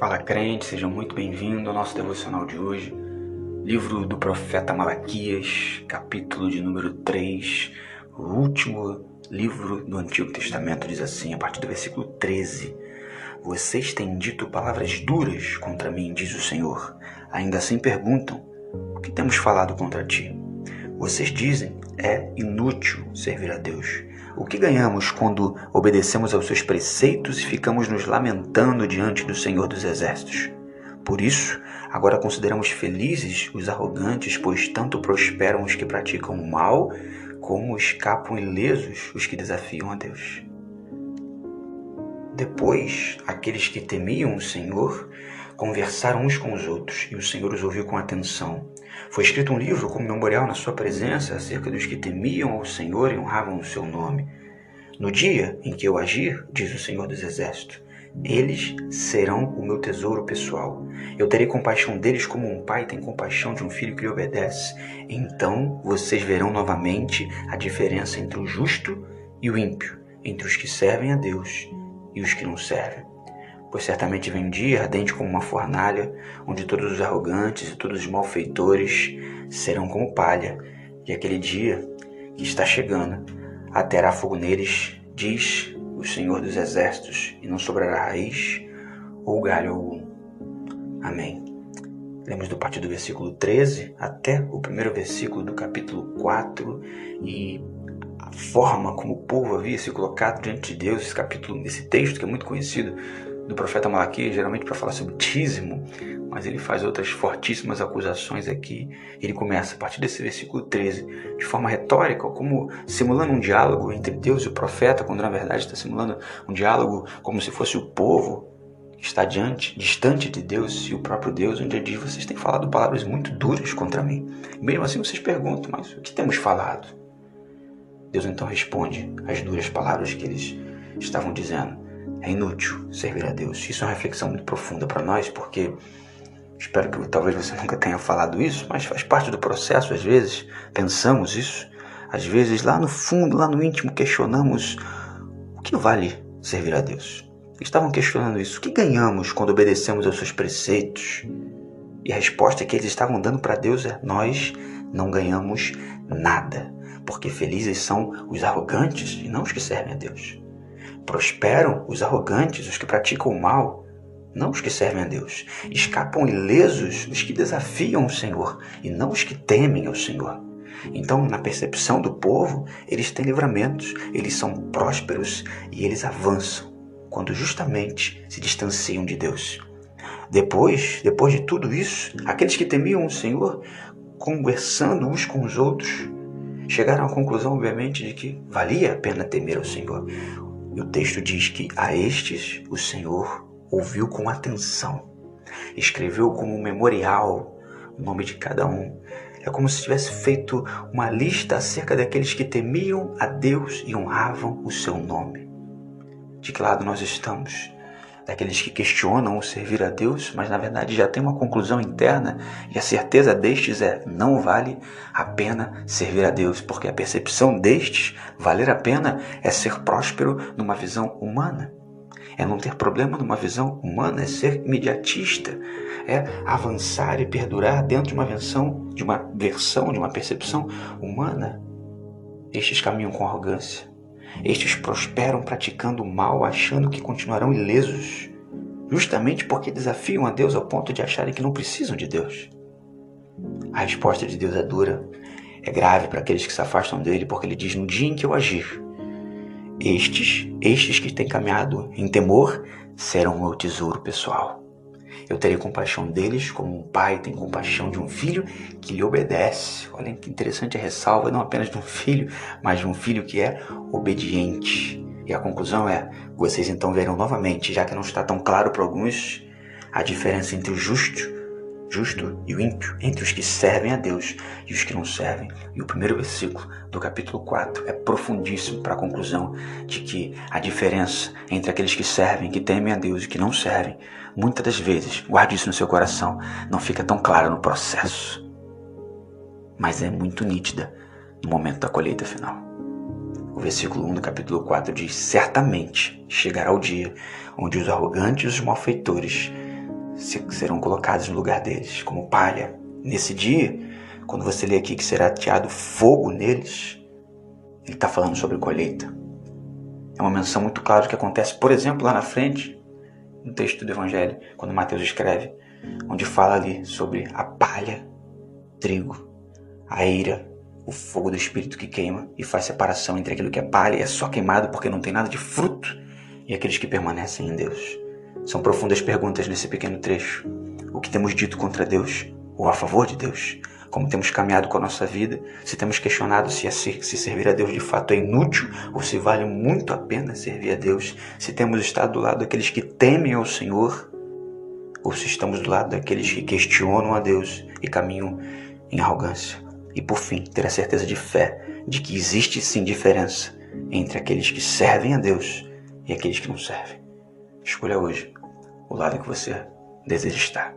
Fala crente, seja muito bem-vindo ao nosso devocional de hoje. Livro do profeta Malaquias, capítulo de número 3, o último livro do Antigo Testamento, diz assim, a partir do versículo 13. Vocês têm dito palavras duras contra mim, diz o Senhor. Ainda assim perguntam, o que temos falado contra ti? Vocês dizem, é inútil servir a Deus. O que ganhamos quando obedecemos aos seus preceitos e ficamos nos lamentando diante do Senhor dos Exércitos? Por isso, agora consideramos felizes os arrogantes, pois tanto prosperam os que praticam o mal, como escapam ilesos os que desafiam a Deus. Depois, aqueles que temiam o Senhor conversaram uns com os outros, e o Senhor os ouviu com atenção. Foi escrito um livro como memorial na sua presença acerca dos que temiam ao Senhor e honravam o seu nome. No dia em que eu agir, diz o Senhor dos Exércitos, eles serão o meu tesouro pessoal. Eu terei compaixão deles como um pai tem compaixão de um filho que lhe obedece. Então vocês verão novamente a diferença entre o justo e o ímpio, entre os que servem a Deus e os que não servem. Pois certamente vem um dia ardente como uma fornalha, onde todos os arrogantes e todos os malfeitores serão como palha. E aquele dia que está chegando, aterá fogo neles, diz o Senhor dos Exércitos, e não sobrará raiz ou galho algum. Amém. Lemos do partir do versículo 13 até o primeiro versículo do capítulo 4 e a forma como o povo havia se colocado diante de Deus, esse texto que é muito conhecido do profeta Malaquias, geralmente para falar sobre dízimo, mas ele faz outras fortíssimas acusações aqui. Ele começa a partir desse versículo 13, de forma retórica, como simulando um diálogo entre Deus e o profeta, quando na verdade está simulando um diálogo como se fosse o povo que está distante de Deus e o próprio Deus, onde ele diz, vocês têm falado palavras muito duras contra mim. Mesmo assim vocês perguntam, mas o que temos falado? Deus então responde às duras palavras que eles estavam dizendo. É inútil servir a Deus. Isso é uma reflexão muito profunda para nós, porque espero que talvez você nunca tenha falado isso, mas faz parte do processo, às vezes pensamos isso, às vezes lá no fundo, lá no íntimo, questionamos o que vale servir a Deus. Estavam questionando isso, o que ganhamos quando obedecemos aos seus preceitos? E a resposta que eles estavam dando para Deus é, nós não ganhamos nada, porque felizes são os arrogantes e não os que servem a Deus. Prosperam os arrogantes, os que praticam o mal, não os que servem a Deus. Escapam ilesos os que desafiam o Senhor e não os que temem ao Senhor. Então, na percepção do povo, eles têm livramentos, eles são prósperos e eles avançam, quando justamente se distanciam de Deus. Depois de tudo isso, aqueles que temiam o Senhor, conversando uns com os outros, chegaram à conclusão, obviamente, de que valia a pena temer ao Senhor. E o texto diz que a estes o Senhor ouviu com atenção, escreveu como um memorial o nome de cada um. É como se tivesse feito uma lista acerca daqueles que temiam a Deus e honravam o seu nome. De que lado nós estamos? Daqueles que questionam o servir a Deus, mas na verdade já tem uma conclusão interna e a certeza destes é, não vale a pena servir a Deus, porque a percepção destes, valer a pena, é ser próspero numa visão humana, é não ter problema numa visão humana, é ser imediatista, é avançar e perdurar dentro de uma versão, de uma percepção humana. Estes caminham com arrogância. Estes prosperam praticando o mal, achando que continuarão ilesos, justamente porque desafiam a Deus ao ponto de acharem que não precisam de Deus. A resposta de Deus é dura, é grave para aqueles que se afastam dele, porque ele diz, no dia em que eu agir, estes que têm caminhado em temor, serão o meu tesouro pessoal. Eu terei compaixão deles como um pai tem compaixão de um filho que lhe obedece. Olha que interessante a ressalva, não apenas de um filho, mas de um filho que é obediente. E a conclusão é, vocês então verão novamente, já que não está tão claro para alguns, a diferença entre o justo e o ímpio, entre os que servem a Deus e os que não servem. E o primeiro versículo do capítulo 4 é profundíssimo para a conclusão de que a diferença entre aqueles que servem, que temem a Deus e que não servem, muitas das vezes, guarde isso no seu coração, não fica tão clara no processo, mas é muito nítida no momento da colheita final. O versículo 1 do capítulo 4 diz, certamente chegará o dia onde os arrogantes e os malfeitores serão colocados no lugar deles, como palha. Nesse dia, quando você lê aqui que será ateado fogo neles, ele está falando sobre colheita. É uma menção muito clara do que acontece, por exemplo, lá na frente, no texto do Evangelho, quando Mateus escreve, onde fala ali sobre a palha, trigo, a eira, o fogo do Espírito que queima e faz separação entre aquilo que é palha e é só queimado porque não tem nada de fruto, e aqueles que permanecem em Deus. São profundas perguntas nesse pequeno trecho. O que temos dito contra Deus ou a favor de Deus? Como temos caminhado com a nossa vida? Se temos questionado se servir a Deus de fato é inútil ou se vale muito a pena servir a Deus? Se temos estado do lado daqueles que temem ao Senhor ou se estamos do lado daqueles que questionam a Deus e caminham em arrogância? E por fim, ter a certeza de fé de que existe sim diferença entre aqueles que servem a Deus e aqueles que não servem. Escolha hoje o lado que você deseja estar.